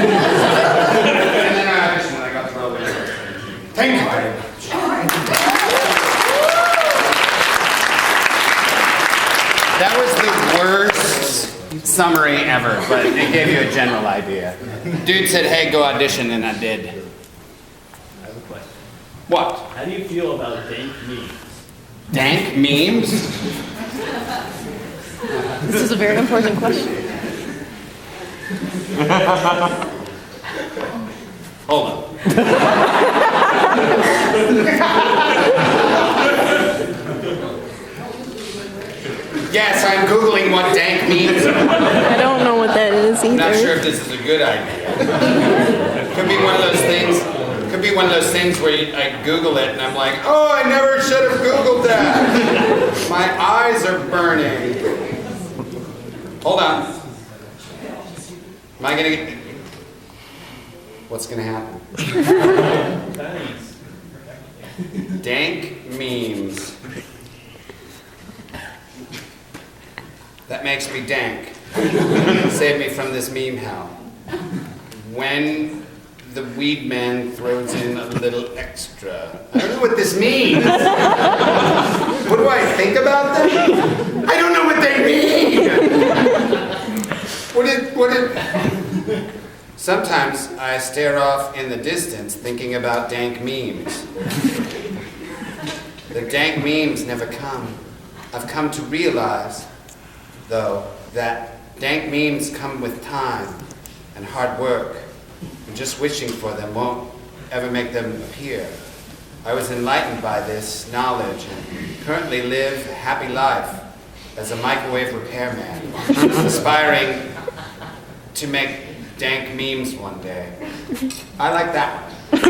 And then I auditioned and I got thrown in. Thank you very much. That was the worst summary ever, but it gave you a general idea. Dude said, hey, go audition, and I did. I have a question. What? How do you feel about dank memes? Dank memes? This is a very important question. Hold on. Yes, I'm Googling what dank memes are. I don't know what that is either. I'm not sure if this is a good idea. Could be one of those things. Could be one of those things where I Google it and I'm like, oh, I never should have Googled that. My eyes are burning. Hold on. Am I gonna get? What's gonna happen? Thanks. Dank memes. That makes me dank. Save me from this meme hell. When the weed man throws in a little extra. I don't know what this means. What do I think about them? I don't know what they mean. What did... Sometimes I stare off in the distance thinking about dank memes. The dank memes never come. I've come to realize, though, that dank memes come with time and hard work, and just wishing for them won't ever make them appear. I was enlightened by this knowledge and currently live a happy life as a microwave repairman, aspiring to make dank memes one day. I like that one.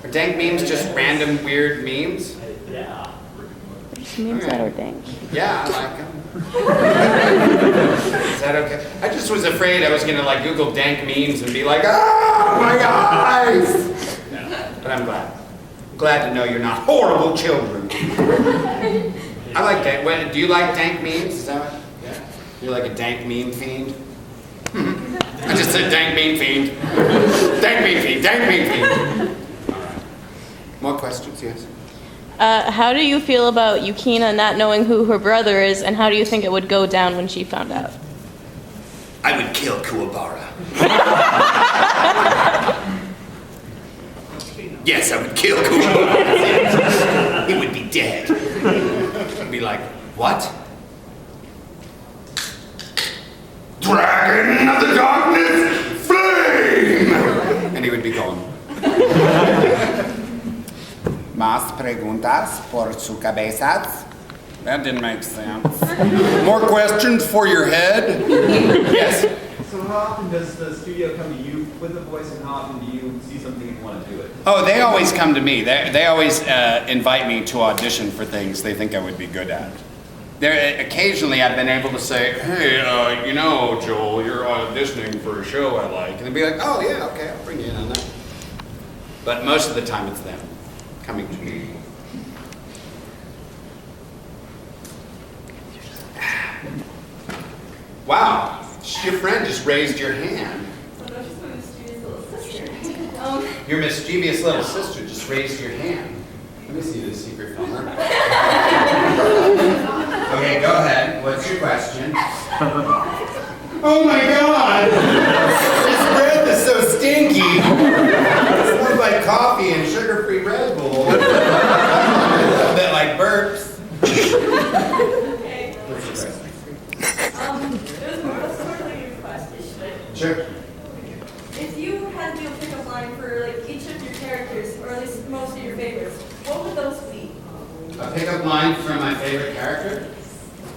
Are dank memes just random weird memes? Yeah. Memes that are dank. Yeah, I like them. Is that okay? I just was afraid I was gonna like Google dank memes and be like, oh my eyes! But I'm glad. Glad to know you're not horrible children. I like dank. Do you like dank memes? Is that what? Yeah. You're like a dank meme fiend? I just said dank meme fiend. Dank meme fiend. Dank meme fiend. All right. More questions? Yes. How do you feel about Yukina not knowing who her brother is, and how do you think it would go down when she found out? I would kill Kuwabara. Yes, I would kill Kuwabara. He would be dead. I'd be like, what? Dragon of the darkness, flame! And he would be gone. Más preguntas por su cabezas? That didn't make sense. More questions for your head? Yes. So how often does the studio come to you with the voice, and how often do you see something and want to do it? Oh, they always come to me. They always invite me to audition for things they think I would be good at. Occasionally I've been able to say, hey, you know, Joel, you're auditioning for a show I like. And they'd be like, oh yeah, okay, I'll bring you in on that. But most of the time it's them coming to me. Wow, your friend just raised your hand. Your mischievous little sister just raised your hand. Let me see the secret phone. Okay, go ahead. What's your question? Oh my God! This breath is so stinky. It smells like coffee and sugar-free Red Bull. A little bit like burps. Okay. What's your question? It was more of a sort of like a question. Sure. If you had to do a pickup line for like each of your characters, or at least most of your favorites, what would those be? A pickup line from my favorite character?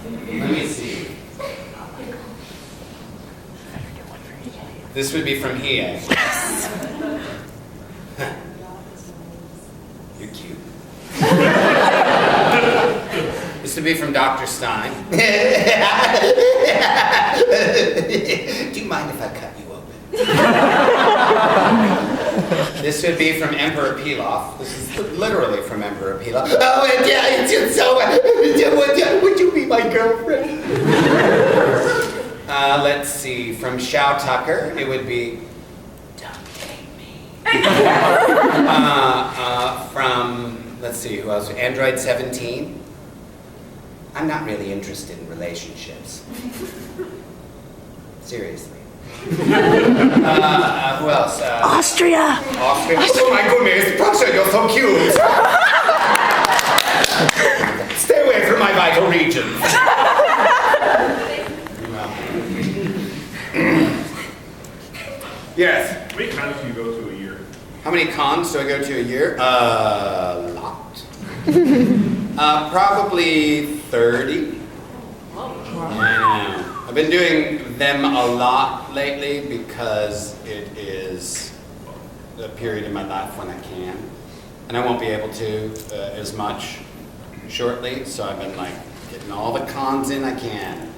Let me see. This would be from Hiei. You're cute. This would be from Dr. Stein. Do you mind if I cut you open? This would be from Emperor Pilaf. This is literally from Emperor Pilaf. Oh, yeah, it's just so. Would you be my girlfriend? Let's see. From Shao Tucker, it would be, "Don't take me." From, let's see, who else? Android 17. "I'm not really interested in relationships." Seriously. Who else? Austria. Austria. Oh my goodness, Pasha, you're so cute. Stay away from my vital regions. Yes. How many cons do you go to a year? How many cons do I go to a year? A lot. Probably 30. Yeah. I've been doing them a lot lately because it is a period in my life when I can. And I won't be able to as much shortly, so I've been like getting all the cons in I can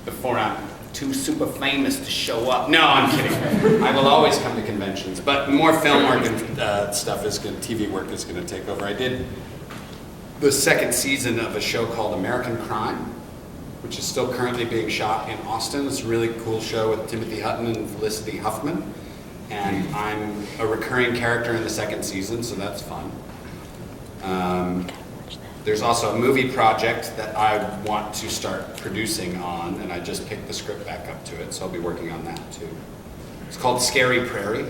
before I'm too super famous to show up. No, I'm kidding. I will always come to conventions, but more film work and stuff is going, TV work is going to take over. I did the second season of a show called American Crime, which is still currently being shot in Austin. It's a really cool show with Timothy Hutton and Felicity Huffman. And I'm a recurring character in the second season, so that's fun. There's also a movie project that I want to start producing on, and I just picked the script back up to it, so I'll be working on that too. It's called Scary Prairie.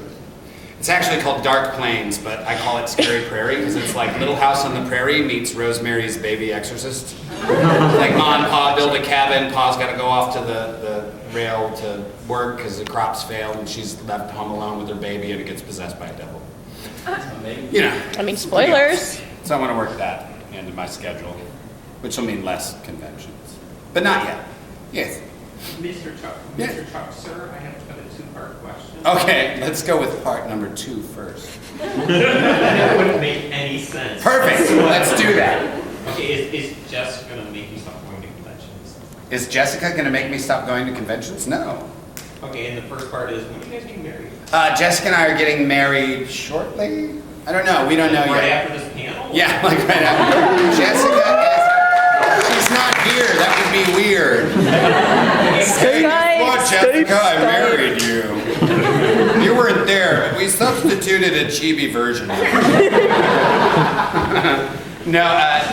It's actually called Dark Plains, but I call it Scary Prairie because it's like Little House on the Prairie meets Rosemary's Baby Exorcist. Like Ma and Pa build a cabin, Pa's got to go off to the rail to work because the crops failed, and she's left home alone with her baby, and it gets possessed by a devil. You know. I mean, spoilers. So I want to work that into my schedule, which will mean less conventions, but not yet. Yes. Mr. Chuck, Yeah. Mr. Chuck, sir, I have got a two-part question. Okay, let's go with part number 2 first. That wouldn't make any sense. Perfect. Let's do that. Okay, is Jess gonna make me stop going to conventions? Is Jessica going to make me stop going to conventions? No. Okay, and the first part is, when are you guys getting married? Jessica and I are getting married shortly. I don't know. We don't know Right yet. after this panel? Yeah, like right after. Jessica is. She's not here. That would be weird. Hey, guess what, Jessica? I married you. You weren't there, but we substituted a chibi version of it. No,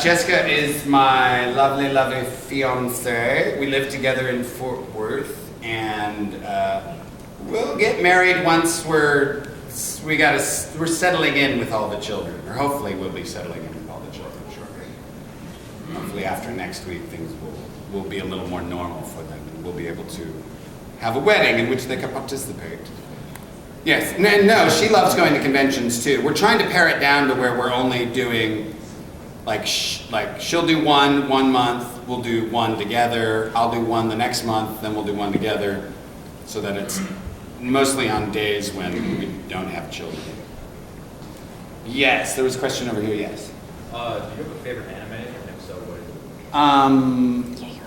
Jessica is my lovely, lovely fiance. We live together in Fort Worth, and we'll get married once we're settling in with all the children, or hopefully we'll be settling in with all the children shortly. Hopefully after next week things will be a little more normal for them, and we'll be able to have a wedding in which they can participate. Yes, no, she loves going to conventions too. We're trying to pare it down to where we're only doing, like she'll do one month, we'll do one together, I'll do one the next month, then we'll do one together, so that it's mostly on days when we don't have children. Yes, there was a question over here, yes. Do you have a favorite anime? And if so, what is it?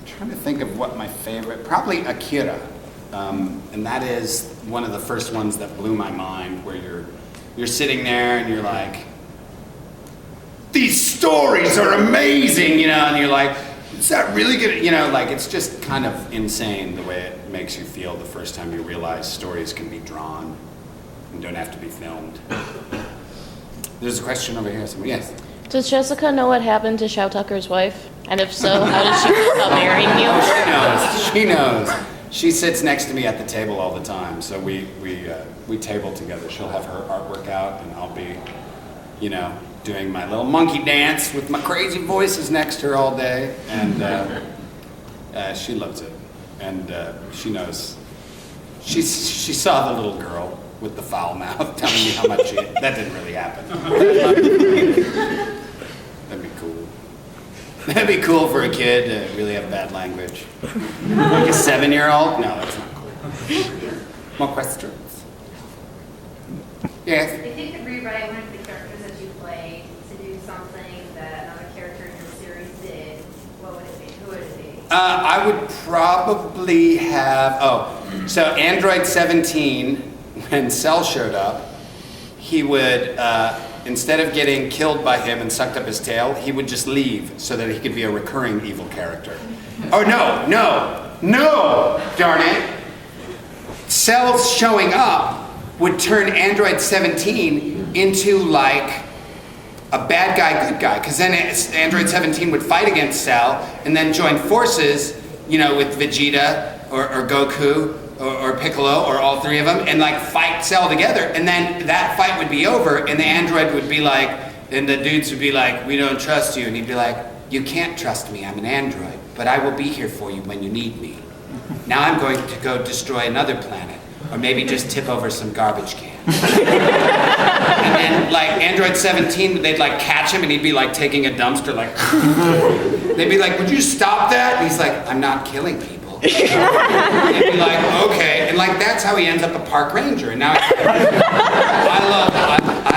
Trying to think of what my favorite, probably Akira. And that is one of the first ones that blew my mind, where you're sitting there and you're like, these stories are amazing, you know, and you're like, is that really good? You know, like, it's just kind of insane the way it makes you feel the first time you realize stories can be drawn and don't have to be filmed. There's a question over here somewhere. Yes? Does Jessica know what happened to Shao Tucker's wife? And if so, how did she feel about marrying you? She knows. She sits next to me at the table all the time, so we table together. She'll have her artwork out, and I'll be, you know, doing my little monkey dance with my crazy voices next to her all day, and she loves it, and she knows. She saw the little girl with the foul mouth telling me how much that didn't really happen. That'd be cool. That'd be cool for a kid to really have bad language. Like a 7-year-old? No, that's not cool. More questions? Yes? If you could rewrite one of the characters that you play to do something that another character in your series did, what would it be? Who would it be? I would probably have, so Android 17, when Cell showed up, he would, instead of getting killed by him and sucked up his tail, he would just leave so that he could be a recurring evil character. Oh, no, darn it. Cells showing up would turn Android 17 into like a bad guy, good guy, because then Android 17 would fight against Cell and then join forces, with Vegeta or Goku or Piccolo or all three of them and like fight Cell together. And then that fight would be over and the android would be like, and the dudes would be like, we don't trust you. And he'd be like, you can't trust me, I'm an android, but I will be here for you when you need me. Now I'm going to go destroy another planet, or maybe just tip over some garbage cans. And then like Android 17, they'd like catch him and he'd be like taking a dumpster like, they'd be like, would you stop that? And he's like, I'm not killing people. And he'd be like, okay. And like that's how he ends up a park ranger. And now I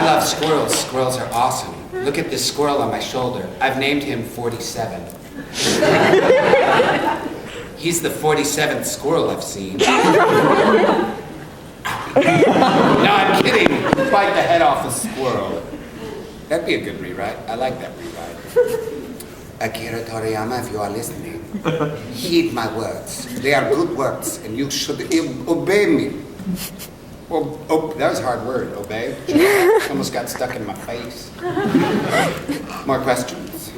love squirrels. Squirrels are awesome. Look at this squirrel on my shoulder. I've named him 47. He's the 47th squirrel I've seen. No, I'm kidding. Bite the head off a squirrel. That'd be a good rewrite. I like that rewrite. Akira Toriyama, if you are listening, heed my words. They are good words, and you should obey me. That was a hard word, obey. Almost got stuck in my face. More questions?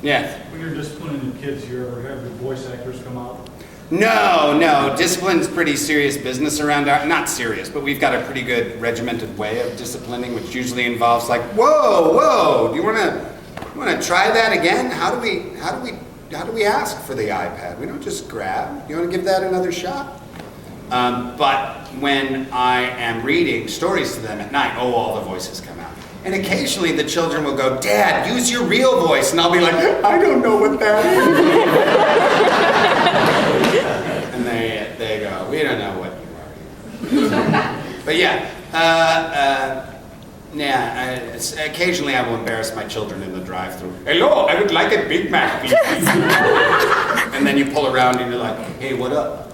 Yes. When you're disciplining the kids, you ever have your voice actors come out? No. Discipline's pretty serious business around not serious, but we've got a pretty good regimented way of disciplining, which usually involves like, whoa, do you want to try that again? How do we ask for the iPad? We don't just grab. You want to give that another shot? But when I am reading stories to them at night, all the voices come out. And occasionally the children will go, Dad, use your real voice. And I'll be like, I don't know what that is. And they go, we don't know what you are. But yeah, occasionally I will embarrass my children in the drive-thru. Hello, I would like a Big Mac, please. And then you pull around and you're like, hey, what up?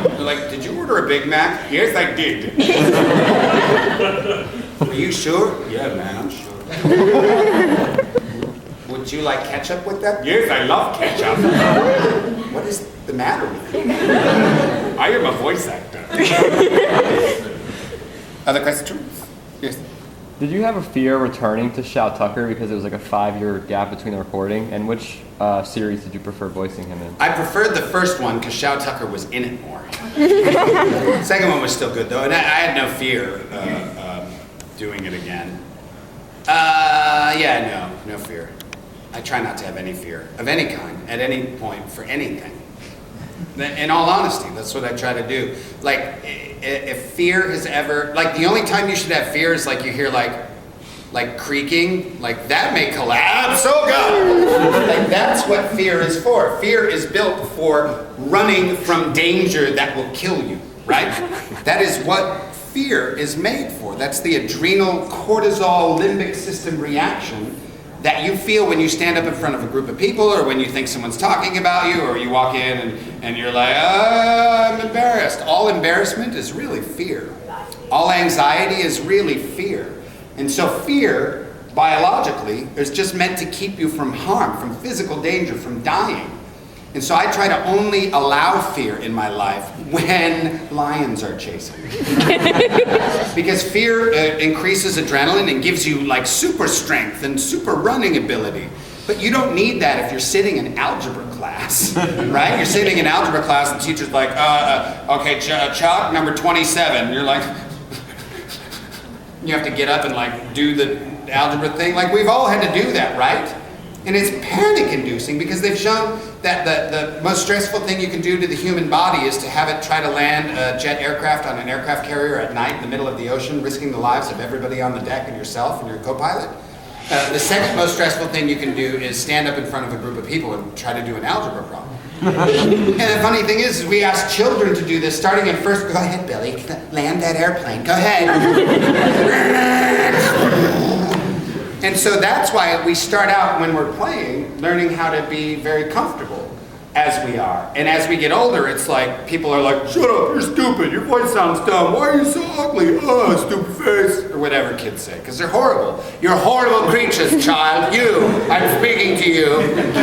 They're like, did you order a Big Mac? Yes, I did. Are you sure? Yeah, man, I'm sure. Would you like ketchup with that? Yes, I love ketchup. What is the matter with you? I am a voice actor. Other questions? Yes. Did you have a fear returning to Shao Tucker because it was like a 5-year gap between the recording? And which series did you prefer voicing him in? I preferred the first one because Shao Tucker was in it more. Second one was still good though, and I had no fear doing it again. No fear. I try not to have any fear of any kind at any point for anything. In all honesty, that's what I try to do. Like, if fear has ever, like the only time you should have fear is like you hear like creaking, like that may collapse, oh God. Like that's what fear is for. Fear is built for running from danger that will kill you, right? That is what fear is made for. That's the adrenal cortisol limbic system reaction that you feel when you stand up in front of a group of people or when you think someone's talking about you or you walk in and you're like, I'm embarrassed. All embarrassment is really fear. All anxiety is really fear. And so fear, biologically, is just meant to keep you from harm, from physical danger, from dying. And so I try to only allow fear in my life when lions are chasing me. Because fear increases adrenaline and gives you like super strength and super running ability. But you don't need that if you're sitting in algebra class, right? You're sitting in algebra class and the teacher's like, okay, chalk number 27. You're like, you have to get up and like do the algebra thing. Like we've all had to do that, right? And it's panic-inducing because they've shown that the most stressful thing you can do to the human body is to have it try to land a jet aircraft on an aircraft carrier at night in the middle of the ocean, risking the lives of everybody on the deck and yourself and your co-pilot. The second most stressful thing you can do is stand up in front of a group of people and try to do an algebra problem. And the funny thing is we ask children to do this starting at first. Go ahead, Billy, land that airplane. Go ahead. And so that's why we start out when we're playing, learning how to be very comfortable. as we are. And as we get older, it's like, people are like, shut up, you're stupid, your voice sounds dumb, why are you so ugly, oh, stupid face, or whatever kids say, because they're horrible. You're horrible creatures, child, you, I'm speaking to you, kid.